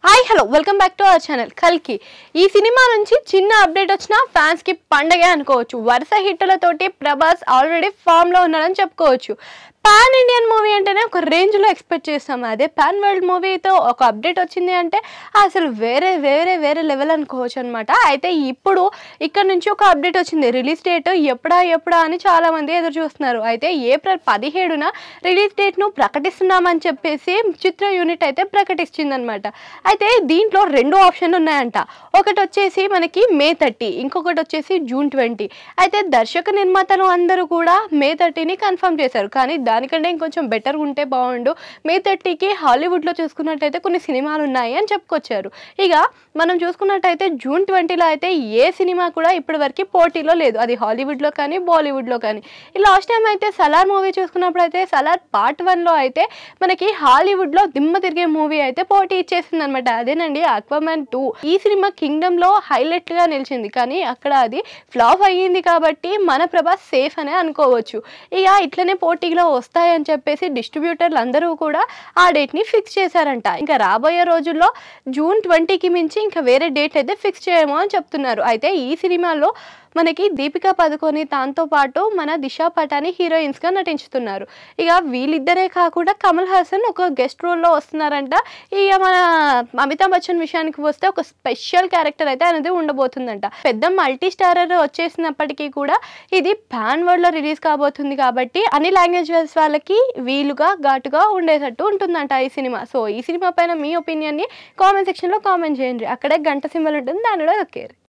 Hi hello welcome back to our channel కల్కి. ఈ cinema నుంచి చిన్న అప్డేట్ వచ్చినా ఫ్యాన్స్ కి పండగే అనుకోవచ్చు. వరుస హిట్లతోటి ప్రభాస్ ఆల్రెడీ ఫామ్ లో ఉన్నాడని చెప్పుకోవచ్చు. పాన్ ఇండియన్ మూవీ అంటేనే ఒక రేంజ్లో ఎక్స్పెక్ట్ చేస్తాం. అదే పాన్ వరల్డ్ మూవీతో ఒక అప్డేట్ వచ్చింది అంటే అసలు వేరే వేరే వేరే లెవెల్ అనుకోవచ్చు అనమాట. అయితే ఇప్పుడు ఇక్కడ నుంచి ఒక అప్డేట్ వచ్చింది. రిలీజ్ డేట్ ఎప్పుడా అని చాలామంది ఎదురు చూస్తున్నారు. అయితే ఏప్రిల్ 17న రిలీజ్ డేట్ను ప్రకటిస్తున్నామని చెప్పేసి చిత్ర యూనిట్ అయితే ప్రకటించిందనమాట. అయితే దీంట్లో 2 ఆప్షన్లు ఉన్నాయంట. ఒకటి వచ్చేసి మనకి May 30, ఇంకొకటి వచ్చేసి June 20. అయితే దర్శక నిర్మాతలు అందరూ కూడా May 30ని కన్ఫర్మ్ చేశారు. కానీ దానికంటే ఇంకొంచెం బెటర్గా ఉంటే బాగుండు. May 30కి హాలీవుడ్లో చూసుకున్నట్టయితే కొన్ని సినిమాలు ఉన్నాయి అని చెప్పుకొచ్చారు. ఇక మనం చూసుకున్నట్టయితే June 20లో అయితే ఏ సినిమా కూడా ఇప్పటి వరకు పోటీలో లేదు. అది హాలీవుడ్లో కానీ బాలీవుడ్లో కానీ. ఈ లాస్ట్ టైం అయితే సలార్ మూవీ చూసుకున్నప్పుడు అయితే సలార్ పార్ట్ 1లో అయితే మనకి హాలీవుడ్లో దిమ్మ తిరిగే మూవీ అయితే పోటీ ఇచ్చేసింది అనమాట. అదేనండి అక్వామ్యాన్ 2. ఈ సినిమా కింగ్డమ్లో హైలైట్గా నిలిచింది. కానీ అక్కడ అది ఫ్లాప్ అయ్యింది కాబట్టి మన ప్రభాస్ సేఫ్ అనే అనుకోవచ్చు. ఇక ఇట్లనే పోటీలో వస్తాయని చెప్పేసి డిస్ట్రిబ్యూటర్లు అందరూ కూడా ఆ డేట్ని ఫిక్స్ చేశారంట. ఇంకా రాబోయే రోజుల్లో June 20కి మించి ఇంకా వేరే డేట్ అయితే ఫిక్స్ చేయము అని చెప్తున్నారు. అయితే ఈ సినిమాలో మనకి దీపికా పదుకొని దాంతో పాటు మన దిశా పటాని హీరోయిన్స్గా నటించుతున్నారు. ఇక వీళ్ళిద్దరే కాకుండా కమల్ హాసన్ ఒక గెస్ట్ రోల్లో వస్తున్నారంట. ఇక మన అమితాబ్ బచ్చన్ విషయానికి వస్తే ఒక స్పెషల్ క్యారెక్టర్ అయితే అనేది ఉండబోతుందంట. పెద్ద మల్టీ స్టారర్ వచ్చేసినప్పటికీ కూడా ఇది పాన్ వరల్డ్లో రిలీజ్ కాబోతుంది కాబట్టి అన్ని లాంగ్వేజెస్ వాళ్ళకి వీలుగా ఘాటుగా ఉండేటట్టు ఉంటుందంట ఈ సినిమా. సో ఈ సినిమా పైన మీ ఒపీనియన్ని కామెంట్ సెక్షన్లో కామెంట్ చేయండి. అక్కడే గంట సింబల్ ఉంటుంది, దానిలో నొక్కేరు.